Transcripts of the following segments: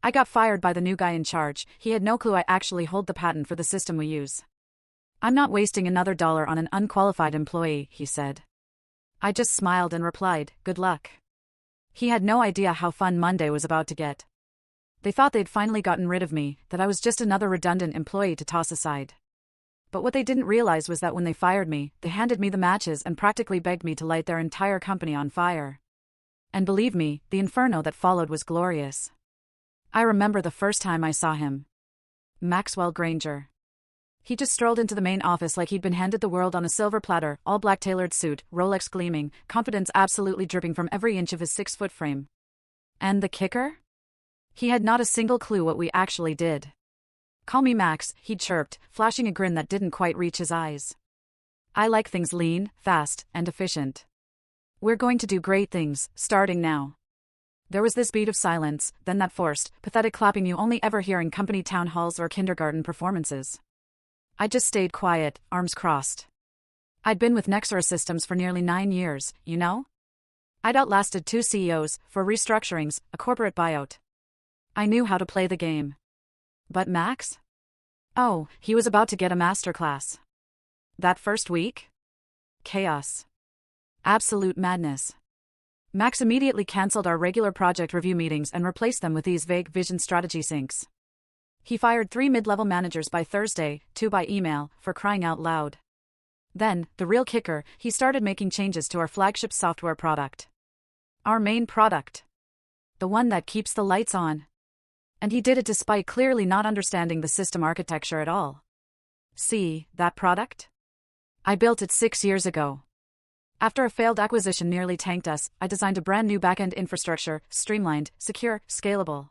I got fired by the new guy in charge. He had no clue I actually hold the patent for the system we use. I'm not wasting another dollar on an unqualified employee, he said. I just smiled and replied, good luck. He had no idea how fun Monday was about to get. They thought they'd finally gotten rid of me, that I was just another redundant employee to toss aside. But what they didn't realize was that when they fired me, they handed me the matches and practically begged me to light their entire company on fire. And believe me, the inferno that followed was glorious. I remember the first time I saw him. Maxwell Granger. He just strolled into the main office like he'd been handed the world on a silver platter, all black tailored suit, Rolex gleaming, confidence absolutely dripping from every inch of his 6-foot frame. And the kicker? He had not a single clue what we actually did. Call me Max, he chirped, flashing a grin that didn't quite reach his eyes. I like things lean, fast, and efficient. We're going to do great things, starting now. There was this beat of silence, then that forced, pathetic clapping you only ever hear in company town halls or kindergarten performances. I just stayed quiet, arms crossed. I'd been with Nexera Systems for nearly 9 years, you know? I'd outlasted 2 CEOs, 4 restructurings, a corporate buyout. I knew how to play the game. But Max? Oh, he was about to get a masterclass. That first week? Chaos. Absolute madness. Max immediately cancelled our regular project review meetings and replaced them with these vague vision strategy syncs. He fired 3 mid-level managers by Thursday, 2 by email, for crying out loud. Then, the real kicker, he started making changes to our flagship software product. Our main product. The one that keeps the lights on. And he did it despite clearly not understanding the system architecture at all. See, that product? I built it 6 years ago. After a failed acquisition nearly tanked us, I designed a brand new back-end infrastructure, streamlined, secure, scalable.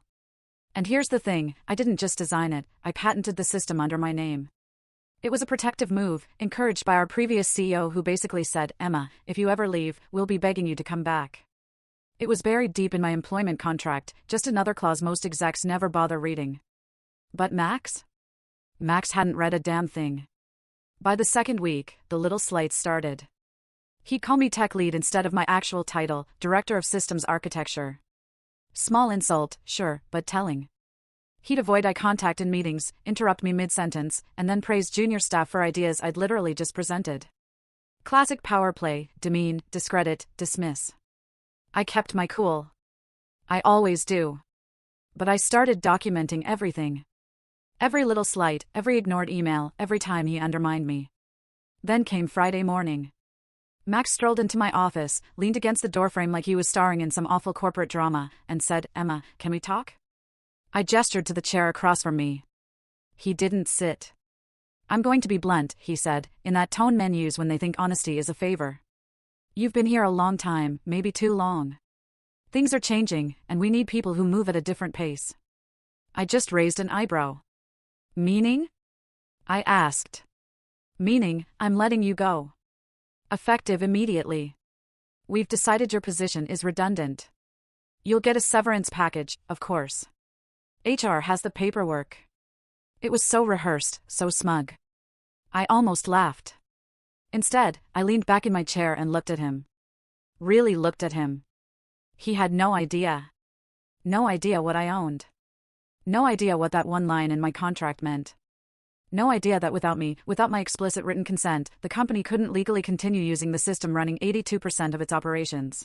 And here's the thing, I didn't just design it, I patented the system under my name. It was a protective move, encouraged by our previous CEO who basically said, Emma, if you ever leave, we'll be begging you to come back. It was buried deep in my employment contract, just another clause most execs never bother reading. But Max? Max hadn't read a damn thing. By the second week, the little slights started. He'd call me tech lead instead of my actual title, Director of Systems Architecture. Small insult, sure, but telling. He'd avoid eye contact in meetings, interrupt me mid-sentence, and then praise junior staff for ideas I'd literally just presented. Classic power play, demean, discredit, dismiss. I kept my cool. I always do. But I started documenting everything. Every little slight, every ignored email, every time he undermined me. Then came Friday morning. Max strolled into my office, leaned against the doorframe like he was starring in some awful corporate drama, and said, Emma, can we talk? I gestured to the chair across from me. He didn't sit. I'm going to be blunt, he said, in that tone men use when they think honesty is a favor. You've been here a long time, maybe too long. Things are changing, and we need people who move at a different pace. I just raised an eyebrow. Meaning? I asked. Meaning, I'm letting you go. Effective immediately. We've decided your position is redundant. You'll get a severance package, of course. HR has the paperwork. It was so rehearsed, so smug. I almost laughed. Instead, I leaned back in my chair and looked at him. Really looked at him. He had no idea. No idea what I owned. No idea what that one line in my contract meant. No idea that without me, without my explicit written consent, the company couldn't legally continue using the system running 82% of its operations.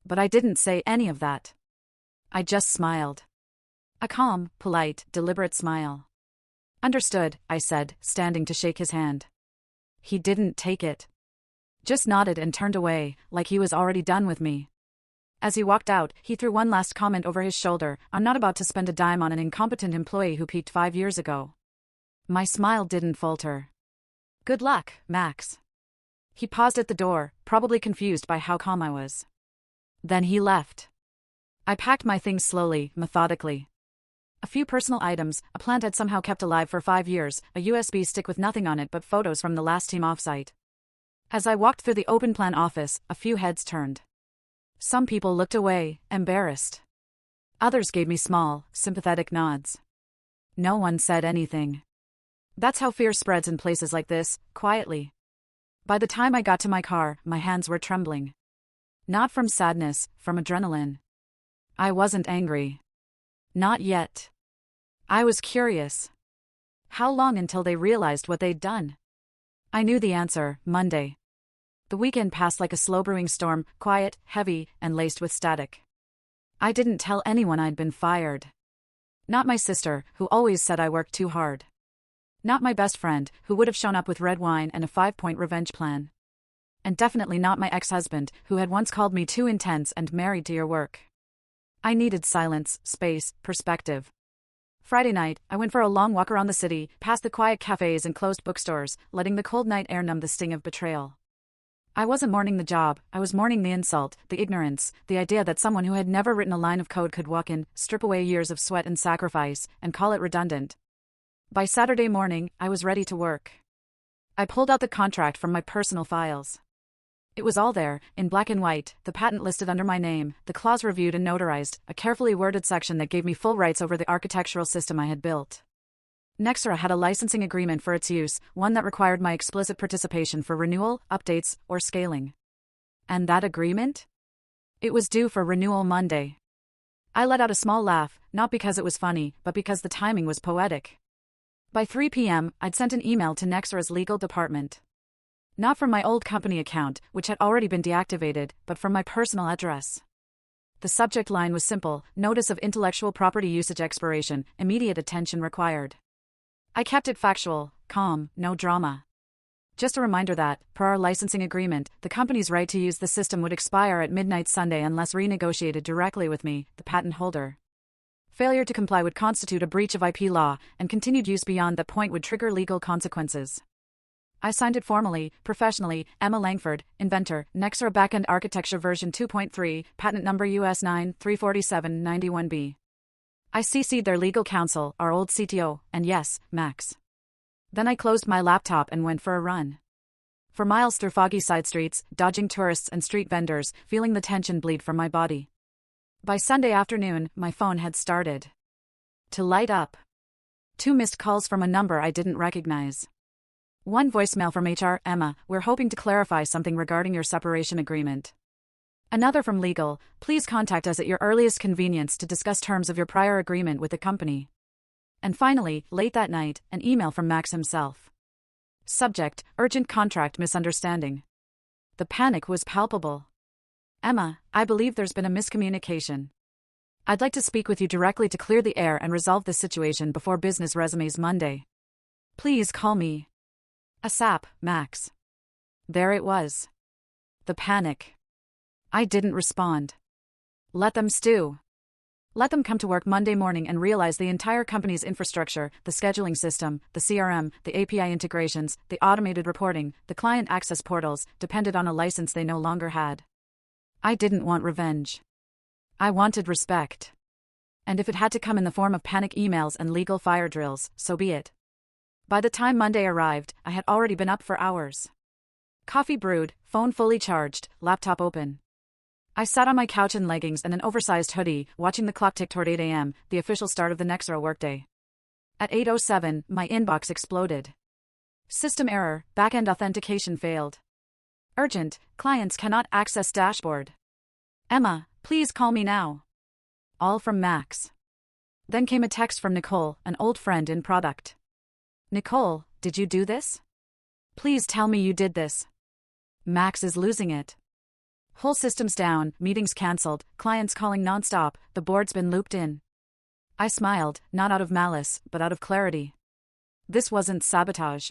But I didn't say any of that. I just smiled. A calm, polite, deliberate smile. Understood, I said, standing to shake his hand. He didn't take it. Just nodded and turned away, like he was already done with me. As he walked out, he threw one last comment over his shoulder, I'm not about to spend a dime on an incompetent employee who peaked 5 years ago. My smile didn't falter. Good luck, Max. He paused at the door, probably confused by how calm I was. Then he left. I packed my things slowly, methodically. A few personal items, a plant I'd somehow kept alive for 5 years, a USB stick with nothing on it but photos from the last team offsite. As I walked through the open plan office, a few heads turned. Some people looked away, embarrassed. Others gave me small, sympathetic nods. No one said anything. That's how fear spreads in places like this, quietly. By the time I got to my car, my hands were trembling. Not from sadness, from adrenaline. I wasn't angry. Not yet. I was curious. How long until they realized what they'd done? I knew the answer: Monday. The weekend passed like a slow-brewing storm, quiet, heavy, and laced with static. I didn't tell anyone I'd been fired. Not my sister, who always said I worked too hard. Not my best friend, who would have shown up with red wine and a 5-point revenge plan. And definitely not my ex-husband, who had once called me too intense and married to your work. I needed silence, space, perspective. Friday night, I went for a long walk around the city, past the quiet cafes and closed bookstores, letting the cold night air numb the sting of betrayal. I wasn't mourning the job, I was mourning the insult, the ignorance, the idea that someone who had never written a line of code could walk in, strip away years of sweat and sacrifice, and call it redundant. By Saturday morning, I was ready to work. I pulled out the contract from my personal files. It was all there, in black and white, the patent listed under my name, the clause reviewed and notarized, a carefully worded section that gave me full rights over the architectural system I had built. Nexera had a licensing agreement for its use, one that required my explicit participation for renewal, updates, or scaling. And that agreement? It was due for renewal Monday. I let out a small laugh, not because it was funny, but because the timing was poetic. By 3 p.m., I'd sent an email to Nexera's legal department. Not from my old company account, which had already been deactivated, but from my personal address. The subject line was simple: Notice of Intellectual Property Usage Expiration, immediate attention required. I kept it factual, calm, no drama. Just a reminder that, per our licensing agreement, the company's right to use the system would expire at midnight Sunday unless renegotiated directly with me, the patent holder. Failure to comply would constitute a breach of IP law, and continued use beyond that point would trigger legal consequences. I signed it formally, professionally: Emma Langford, inventor, Nexera Backend Architecture version 2.3, patent number US 9344791B. I CC'd their legal counsel, our old CTO, and yes, Max. Then I closed my laptop and went for a run. For miles through foggy side streets, dodging tourists and street vendors, feeling the tension bleed from my body. By Sunday afternoon, my phone had started to light up. 2 missed calls from a number I didn't recognize. 1 voicemail from HR: Emma, we're hoping to clarify something regarding your separation agreement. Another from legal: please contact us at your earliest convenience to discuss terms of your prior agreement with the company. And finally, late that night, an email from Max himself. Subject: urgent contract misunderstanding. The panic was palpable. Emma, I believe there's been a miscommunication. I'd like to speak with you directly to clear the air and resolve this situation before business resumes Monday. Please call me ASAP, Max. There it was. The panic. I didn't respond. Let them stew. Let them come to work Monday morning and realize the entire company's infrastructure, the scheduling system, the CRM, the API integrations, the automated reporting, the client access portals, depended on a license they no longer had. I didn't want revenge. I wanted respect. And if it had to come in the form of panic emails and legal fire drills, so be it. By the time Monday arrived, I had already been up for hours. Coffee brewed, phone fully charged, laptop open. I sat on my couch in leggings and an oversized hoodie, watching the clock tick toward 8 a.m., the official start of the Nexera workday. At 8:07, my inbox exploded. System error, backend authentication failed. Urgent, clients cannot access dashboard. Emma, please call me now. All from Max. Then came a text from Nicole, an old friend in product. Nicole, did you do this? Please tell me you did this. Max is losing it. Whole systems down, meetings cancelled, clients calling nonstop, the board's been looped in. I smiled, not out of malice, but out of clarity. This wasn't sabotage.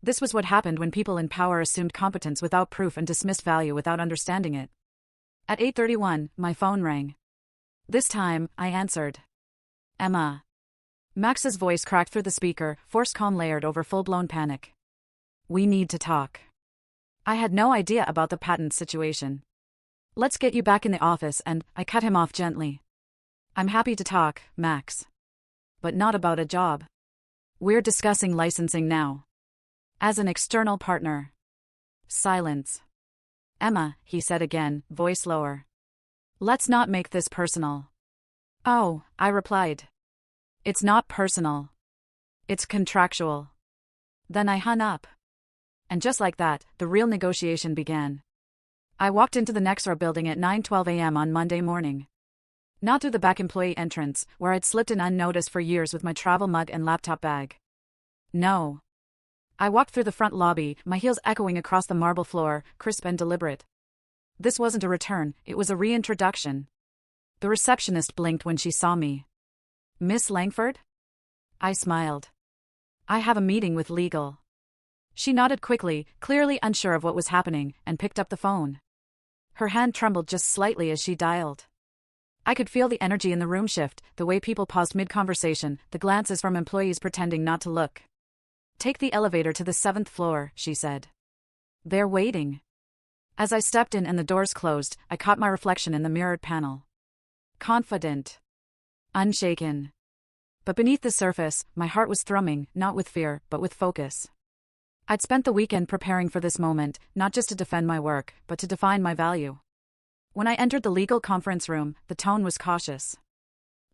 This was what happened when people in power assumed competence without proof and dismissed value without understanding it. At 8:31, my phone rang. This time, I answered. Emma. Max's voice cracked through the speaker, forced calm layered over full-blown panic. We need to talk. I had no idea about the patent situation. Let's get you back in the office, and I cut him off gently. I'm happy to talk, Max. But not about a job. We're discussing licensing now. As an external partner. Silence. Emma, he said again, voice lower. Let's not make this personal. Oh, I replied. It's not personal. It's contractual. Then I hung up. And just like that, the real negotiation began. I walked into the Nexera building at 9:12 a.m. on Monday morning. Not through the back employee entrance, where I'd slipped in unnoticed for years with my travel mug and laptop bag. No. I walked through the front lobby, my heels echoing across the marble floor, crisp and deliberate. This wasn't a return, it was a reintroduction. The receptionist blinked when she saw me. Miss Langford? I smiled. I have a meeting with legal. She nodded quickly, clearly unsure of what was happening, and picked up the phone. Her hand trembled just slightly as she dialed. I could feel the energy in the room shift, the way people paused mid-conversation, the glances from employees pretending not to look. Take the elevator to the 7th floor, she said. They're waiting. As I stepped in and the doors closed, I caught my reflection in the mirrored panel. Confident. Unshaken. But beneath the surface, my heart was thrumming, not with fear, but with focus. I'd spent the weekend preparing for this moment, not just to defend my work, but to define my value. When I entered the legal conference room, the tone was cautious.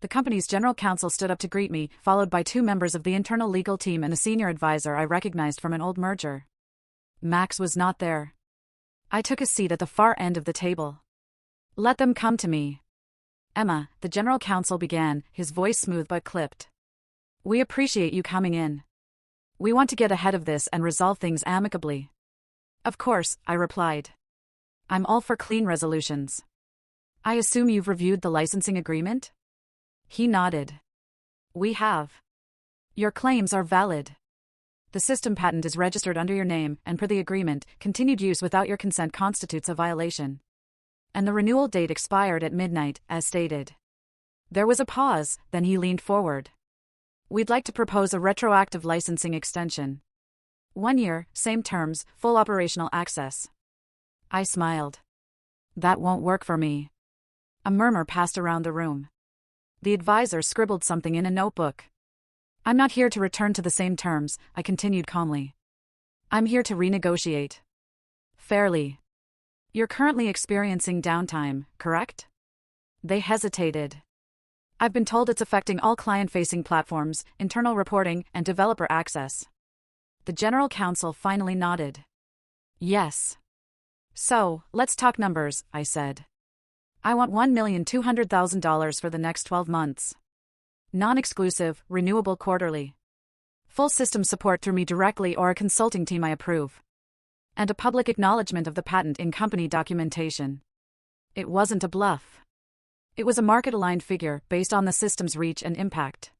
The company's general counsel stood up to greet me, followed by 2 members of the internal legal team and a senior advisor I recognized from an old merger. Max was not there. I took a seat at the far end of the table. Let them come to me. Emma, the general counsel began, his voice smooth but clipped. We appreciate you coming in. We want to get ahead of this and resolve things amicably. Of course, I replied. I'm all for clean resolutions. I assume you've reviewed the licensing agreement? He nodded. We have. Your claims are valid. The system patent is registered under your name, and per the agreement, continued use without your consent constitutes a violation. And the renewal date expired at midnight, as stated. There was a pause, then he leaned forward. We'd like to propose a retroactive licensing extension. 1 year, same terms, full operational access. I smiled. That won't work for me. A murmur passed around the room. The advisor scribbled something in a notebook. I'm not here to return to the same terms, I continued calmly. I'm here to renegotiate. Fairly. You're currently experiencing downtime, correct? They hesitated. I've been told it's affecting all client-facing platforms, internal reporting, and developer access. The general counsel finally nodded. Yes. So, let's talk numbers, I said. I want $1,200,000 for the next 12 months. Non-exclusive, renewable quarterly. Full system support through me directly or a consulting team I approve. And a public acknowledgement of the patent in company documentation. It wasn't a bluff. It was a market-aligned figure based on the system's reach and impact.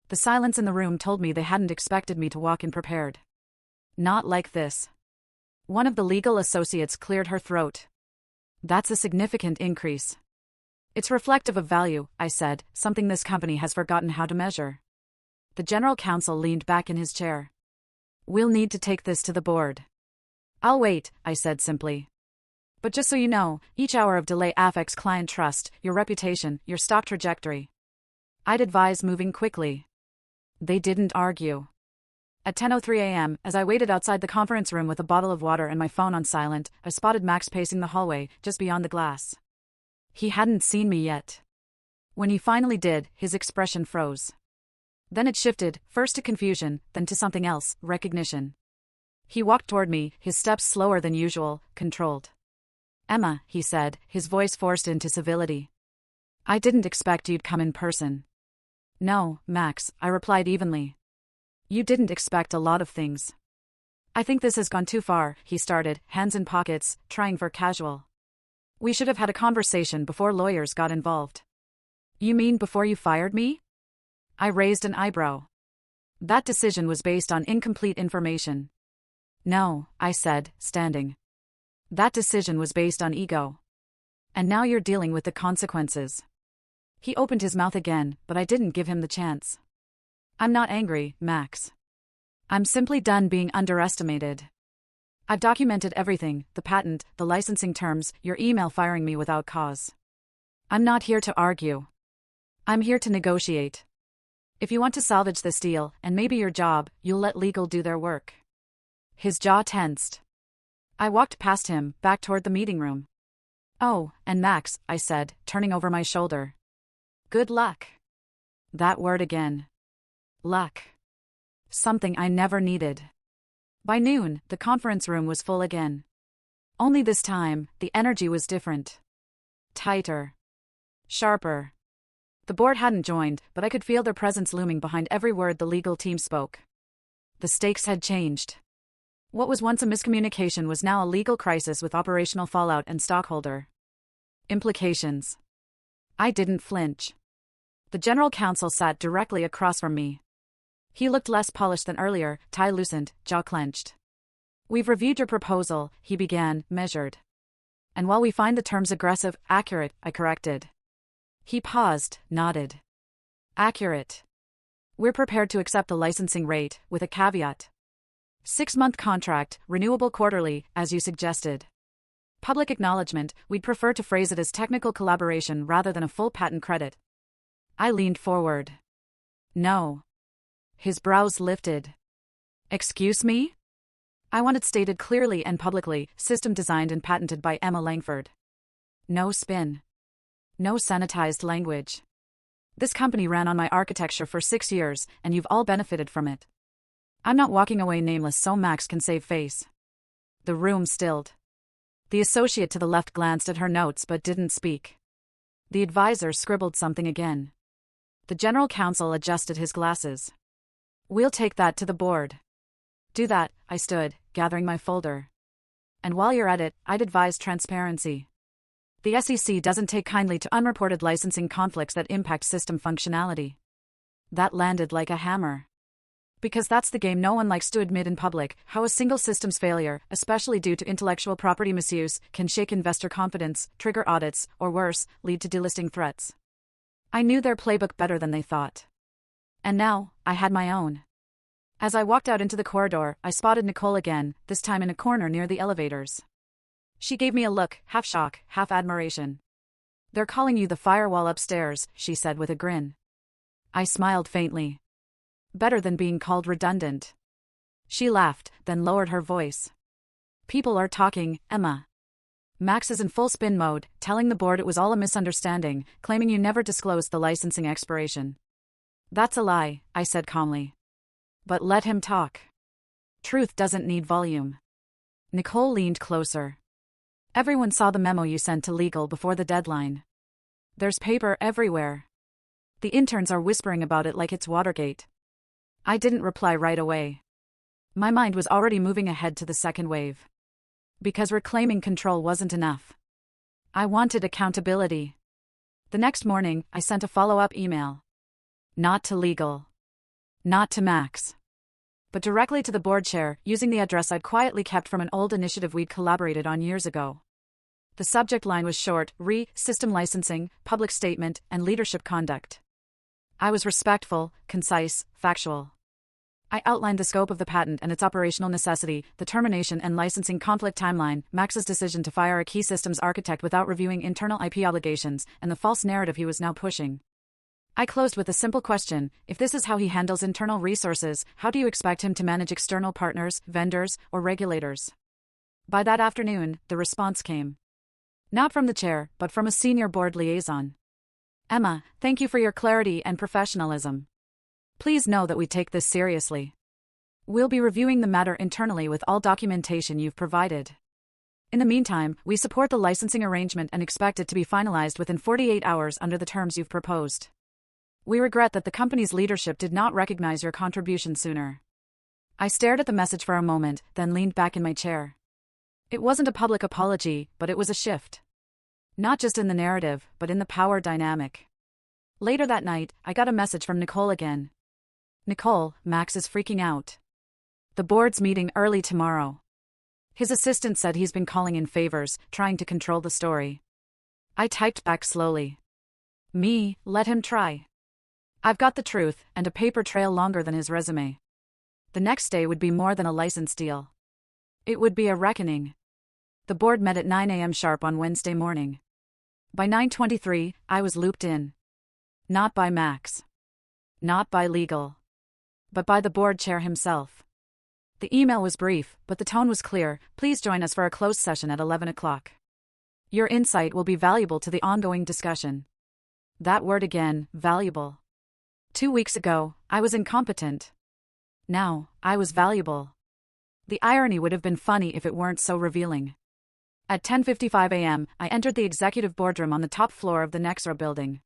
The silence in the room told me they hadn't expected me to walk in prepared. Not like this. One of the legal associates cleared her throat. That's a significant increase. It's reflective of value, I said, something this company has forgotten how to measure. The general counsel leaned back in his chair. We'll need to take this to the board. I'll wait, I said simply. But just so you know, each hour of delay affects client trust, your reputation, your stock trajectory. I'd advise moving quickly. They didn't argue. At 10:03 a.m., as I waited outside the conference room with a bottle of water and my phone on silent, I spotted Max pacing the hallway, just beyond the glass. He hadn't seen me yet. When he finally did, his expression froze. Then it shifted, first to confusion, then to something else, recognition. He walked toward me, his steps slower than usual, controlled. Emma, he said, his voice forced into civility. I didn't expect you'd come in person. No, Max, I replied evenly. You didn't expect a lot of things. I think this has gone too far, he started, hands in pockets, trying for casual. We should have had a conversation before lawyers got involved. You mean before you fired me? I raised an eyebrow. That decision was based on incomplete information. No, I said, standing. That decision was based on ego. And now you're dealing with the consequences. He opened his mouth again, but I didn't give him the chance. I'm not angry, Max. I'm simply done being underestimated. I've documented everything, the patent, the licensing terms, your email firing me without cause. I'm not here to argue. I'm here to negotiate. If you want to salvage this deal, and maybe your job, you'll let legal do their work. His jaw tensed. I walked past him, back toward the meeting room. Oh, and Max, I said, turning over my shoulder. Good luck. That word again. Luck. Something I never needed. By noon, the conference room was full again. Only this time, the energy was different. Tighter. Sharper. The board hadn't joined, but I could feel their presence looming behind every word the legal team spoke. The stakes had changed. What was once a miscommunication was now a legal crisis with operational fallout and stockholder implications. I didn't flinch. The general counsel sat directly across from me. He looked less polished than earlier, tie loosened, jaw clenched. "We've reviewed your proposal," he began, measured. "And while we find the terms aggressive, accurate," I corrected. He paused, nodded. "Accurate. We're prepared to accept the licensing rate, with a caveat. 6-month contract, renewable quarterly, as you suggested. Public acknowledgement, we'd prefer to phrase it as technical collaboration rather than a full patent credit." I leaned forward. "No." His brows lifted. "Excuse me?" I want it stated clearly and publicly, system designed and patented by Emma Langford. No spin. No sanitized language. This company ran on my architecture for 6 years, and you've all benefited from it. I'm not walking away nameless so Max can save face. The room stilled. The associate to the left glanced at her notes but didn't speak. The advisor scribbled something again. The general counsel adjusted his glasses. "We'll take that to the board." "Do that," I stood, gathering my folder. "And while you're at it, I'd advise transparency. The SEC doesn't take kindly to unreported licensing conflicts that impact system functionality." That landed like a hammer. Because that's the game no one likes to admit in public, how a single system's failure, especially due to intellectual property misuse, can shake investor confidence, trigger audits, or worse, lead to delisting threats. I knew their playbook better than they thought. And now, I had my own. As I walked out into the corridor, I spotted Nicole again, this time in a corner near the elevators. She gave me a look, half shock, half admiration. "They're calling you the firewall upstairs," she said with a grin. I smiled faintly. "Better than being called redundant." She laughed, then lowered her voice. "People are talking, Emma. Max is in full spin mode, telling the board it was all a misunderstanding, claiming you never disclosed the licensing expiration." "That's a lie," I said calmly. "But let him talk. Truth doesn't need volume." Nicole leaned closer. "Everyone saw the memo you sent to legal before the deadline. There's paper everywhere. The interns are whispering about it like it's Watergate." I didn't reply right away. My mind was already moving ahead to the second wave. Because reclaiming control wasn't enough. I wanted accountability. The next morning, I sent a follow-up email. Not to legal. Not to Max. But directly to the board chair, using the address I'd quietly kept from an old initiative we'd collaborated on years ago. The subject line was short: System licensing, public statement, and leadership conduct. I was respectful, concise, factual. I outlined the scope of the patent and its operational necessity, the termination and licensing conflict timeline, Max's decision to fire a key systems architect without reviewing internal IP obligations, and the false narrative he was now pushing. I closed with a simple question: if this is how he handles internal resources, how do you expect him to manage external partners, vendors, or regulators? By that afternoon, the response came. Not from the chair, but from a senior board liaison. "Emma, thank you for your clarity and professionalism. Please know that we take this seriously. We'll be reviewing the matter internally with all documentation you've provided. In the meantime, we support the licensing arrangement and expect it to be finalized within 48 hours under the terms you've proposed. We regret that the company's leadership did not recognize your contribution sooner." I stared at the message for a moment, then leaned back in my chair. It wasn't a public apology, but it was a shift. Not just in the narrative, but in the power dynamic. Later that night, I got a message from Nicole again. "Nicole, Max is freaking out. The board's meeting early tomorrow. His assistant said he's been calling in favors, trying to control the story." I typed back slowly. "Me, let him try. I've got the truth, and a paper trail longer than his resume." The next day would be more than a license deal. It would be a reckoning. The board met at 9 a.m. sharp on Wednesday morning. By 9:23, I was looped in. Not by Max. Not by legal. But by the board chair himself. The email was brief, but the tone was clear: "Please join us for a closed session at 11 o'clock. Your insight will be valuable to the ongoing discussion." That word again, valuable. 2 weeks ago, I was incompetent. Now, I was valuable. The irony would have been funny if it weren't so revealing. At 10:55 a.m., I entered the executive boardroom on the top floor of the Nexra building.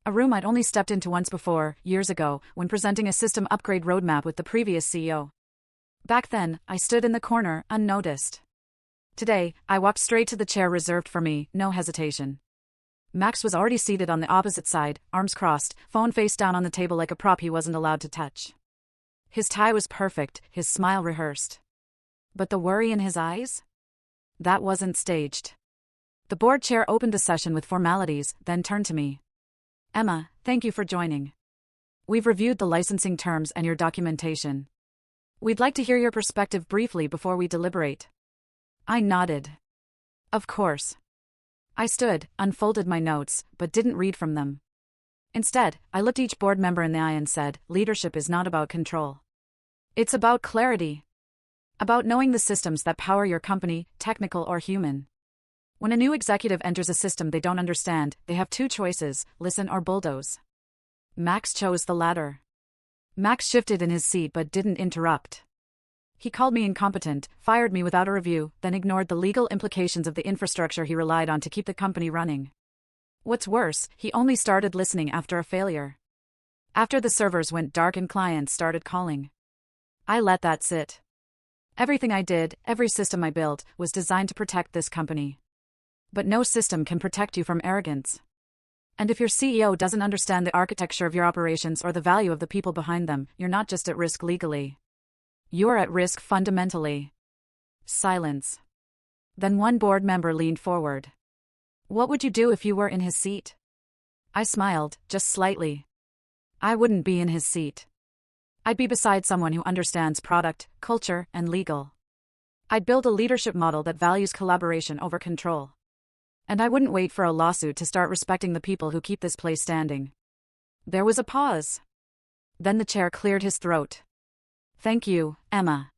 A room I'd only stepped into once before, years ago, when presenting a system upgrade roadmap with the previous CEO. Back then, I stood in the corner, unnoticed. Today, I walked straight to the chair reserved for me, no hesitation. Max was already seated on the opposite side, arms crossed, phone face down on the table like a prop he wasn't allowed to touch. His tie was perfect, his smile rehearsed. But the worry in his eyes? That wasn't staged. The board chair opened the session with formalities, then turned to me. Emma, thank you for joining. We've reviewed the licensing terms and your documentation. We'd like to hear your perspective briefly before we deliberate. I nodded. Of course. I stood, unfolded my notes, but didn't read from them. Instead, I looked each board member in the eye and said, leadership is not about control. It's about clarity. About knowing the systems that power your company, technical or human. When a new executive enters a system they don't understand, they have two choices, listen or bulldoze. Max chose the latter. Max shifted in his seat but didn't interrupt. He called me incompetent, fired me without a review, then ignored the legal implications of the infrastructure he relied on to keep the company running. What's worse, he only started listening after a failure. After the servers went dark and clients started calling. I let that sit. Everything I did, every system I built, was designed to protect this company. But no system can protect you from arrogance. And if your CEO doesn't understand the architecture of your operations or the value of the people behind them, you're not just at risk legally. You're at risk fundamentally. Silence. Then one board member leaned forward. What would you do if you were in his seat? I smiled, just slightly. I wouldn't be in his seat. I'd be beside someone who understands product, culture, and legal. I'd build a leadership model that values collaboration over control. And I wouldn't wait for a lawsuit to start respecting the people who keep this place standing. There was a pause. Then the chair cleared his throat. Thank you, Emma.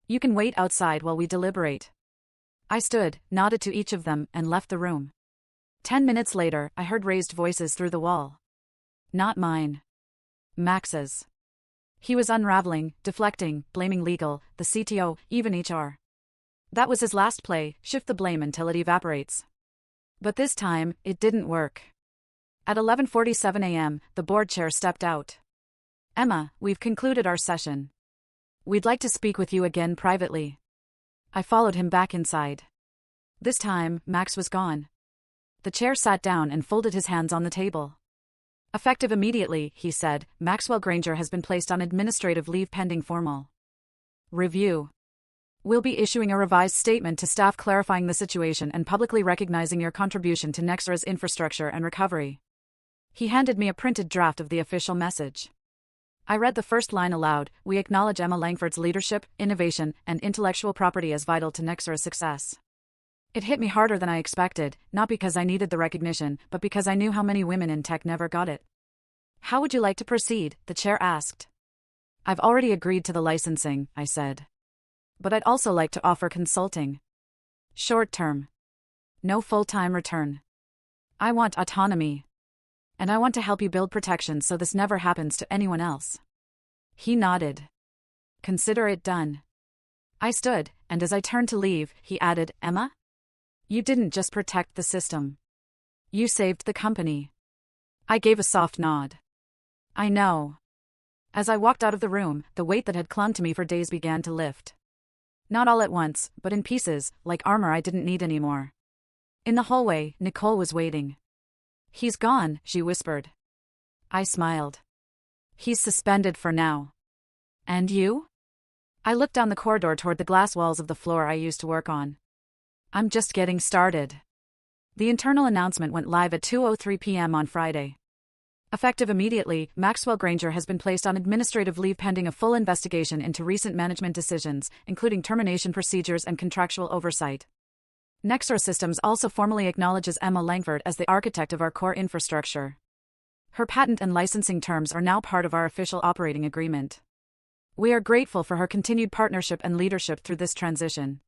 You can wait outside while we deliberate. I stood, nodded to each of them, and left the room. 10 minutes later, I heard raised voices through the wall. Not mine. Max's. He was unraveling, deflecting, blaming legal, the CTO, even HR. That was his last play, shift the blame until it evaporates. But this time, it didn't work. At 11:47 a.m., the board chair stepped out. Emma, we've concluded our session. We'd like to speak with you again privately. I followed him back inside. This time, Max was gone. The chair sat down and folded his hands on the table. Effective immediately, he said, Maxwell Granger has been placed on administrative leave pending formal review. We'll be issuing a revised statement to staff clarifying the situation and publicly recognizing your contribution to Nexra's infrastructure and recovery. He handed me a printed draft of the official message. I read the first line aloud. We acknowledge Emma Langford's leadership, innovation, and intellectual property as vital to Nexra's success. It hit me harder than I expected, not because I needed the recognition, but because I knew how many women in tech never got it. How would you like to proceed? The chair asked. I've already agreed to the licensing, I said. But I'd also like to offer consulting. Short term. No full-time return. I want autonomy. And I want to help you build protections so this never happens to anyone else. He nodded. Consider it done. I stood, and as I turned to leave, he added, Emma? You didn't just protect the system. You saved the company. I gave a soft nod. I know. As I walked out of the room, the weight that had clung to me for days began to lift. Not all at once, but in pieces, like armor I didn't need anymore. In the hallway, Nicole was waiting. He's gone, she whispered. I smiled. He's suspended for now. And you? I looked down the corridor toward the glass walls of the floor I used to work on. I'm just getting started. The internal announcement went live at 2:03 p.m. on Friday. Effective immediately, Maxwell Granger has been placed on administrative leave pending a full investigation into recent management decisions, including termination procedures and contractual oversight. Nexra Systems also formally acknowledges Emma Langford as the architect of our core infrastructure. Her patent and licensing terms are now part of our official operating agreement. We are grateful for her continued partnership and leadership through this transition.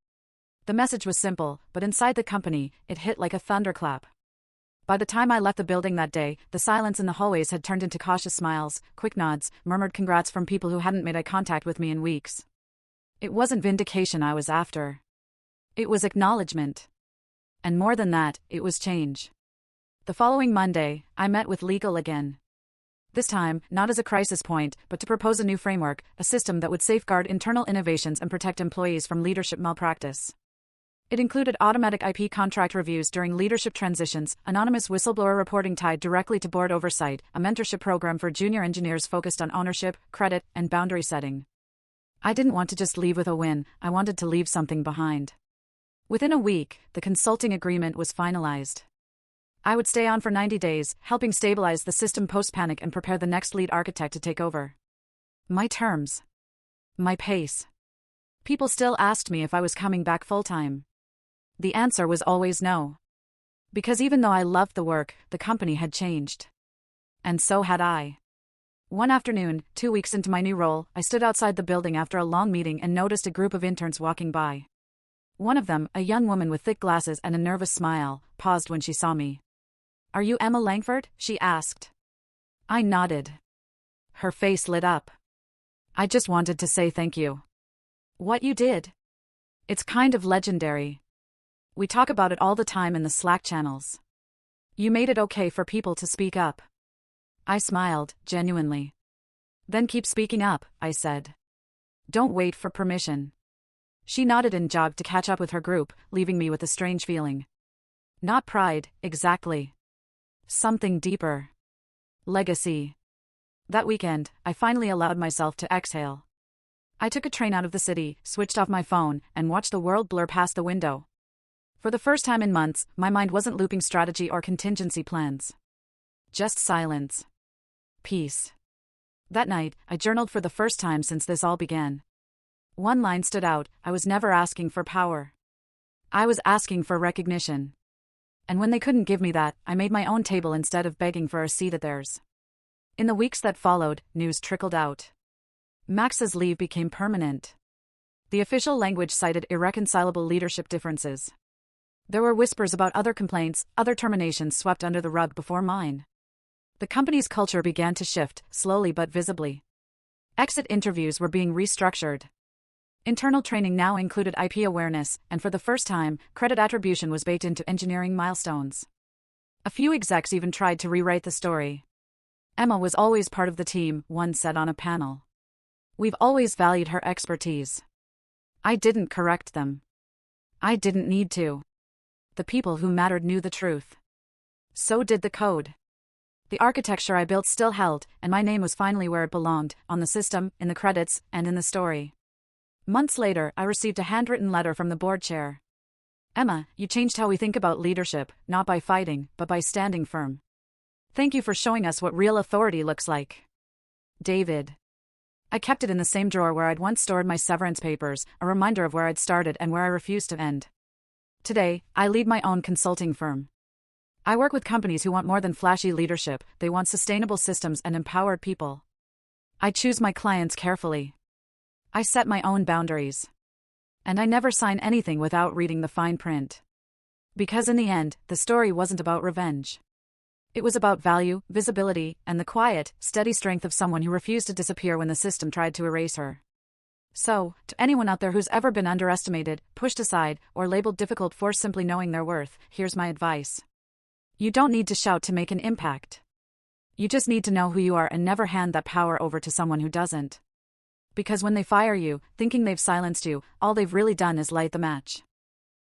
The message was simple, but inside the company, it hit like a thunderclap. By the time I left the building that day, the silence in the hallways had turned into cautious smiles, quick nods, murmured congrats from people who hadn't made eye contact with me in weeks. It wasn't vindication I was after. It was acknowledgement. And more than that, it was change. The following Monday, I met with legal again. This time, not as a crisis point, but to propose a new framework, a system that would safeguard internal innovations and protect employees from leadership malpractice. It included automatic IP contract reviews during leadership transitions, anonymous whistleblower reporting tied directly to board oversight, a mentorship program for junior engineers focused on ownership, credit, and boundary setting. I didn't want to just leave with a win, I wanted to leave something behind. Within a week, the consulting agreement was finalized. I would stay on for 90 days, helping stabilize the system post-panic and prepare the next lead architect to take over. My terms. My pace. People still asked me if I was coming back full-time. The answer was always no. Because even though I loved the work, the company had changed. And so had I. One afternoon, 2 weeks into my new role, I stood outside the building after a long meeting and noticed a group of interns walking by. One of them, a young woman with thick glasses and a nervous smile, paused when she saw me. "Are you Emma Langford?" she asked. I nodded. Her face lit up. "I just wanted to say thank you." "What you did? It's kind of legendary. We talk about it all the time in the Slack channels. You made it okay for people to speak up." I smiled, genuinely. "Then keep speaking up," I said. "Don't wait for permission." She nodded and jogged to catch up with her group, leaving me with a strange feeling. Not pride, exactly. Something deeper. Legacy. That weekend, I finally allowed myself to exhale. I took a train out of the city, switched off my phone, and watched the world blur past the window. For the first time in months, my mind wasn't looping strategy or contingency plans. Just silence. Peace. That night, I journaled for the first time since this all began. One line stood out: I was never asking for power. I was asking for recognition. And when they couldn't give me that, I made my own table instead of begging for a seat at theirs. In the weeks that followed, news trickled out. Max's leave became permanent. The official language cited irreconcilable leadership differences. There were whispers about other complaints, other terminations swept under the rug before mine. The company's culture began to shift, slowly but visibly. Exit interviews were being restructured. Internal training now included IP awareness, and for the first time, credit attribution was baked into engineering milestones. A few execs even tried to rewrite the story. "Emma was always part of the team," one said on a panel. "We've always valued her expertise." I didn't correct them. I didn't need to. The people who mattered knew the truth. So did the code. The architecture I built still held, and my name was finally where it belonged, on the system, in the credits, and in the story. Months later, I received a handwritten letter from the board chair. "Emma, you changed how we think about leadership, not by fighting, but by standing firm. Thank you for showing us what real authority looks like. David." I kept it in the same drawer where I'd once stored my severance papers, a reminder of where I'd started and where I refused to end. Today, I lead my own consulting firm. I work with companies who want more than flashy leadership, they want sustainable systems and empowered people. I choose my clients carefully. I set my own boundaries. And I never sign anything without reading the fine print. Because in the end, the story wasn't about revenge. It was about value, visibility, and the quiet, steady strength of someone who refused to disappear when the system tried to erase her. So, to anyone out there who's ever been underestimated, pushed aside, or labeled difficult for simply knowing their worth, here's my advice. You don't need to shout to make an impact. You just need to know who you are and never hand that power over to someone who doesn't. Because when they fire you, thinking they've silenced you, all they've really done is light the match.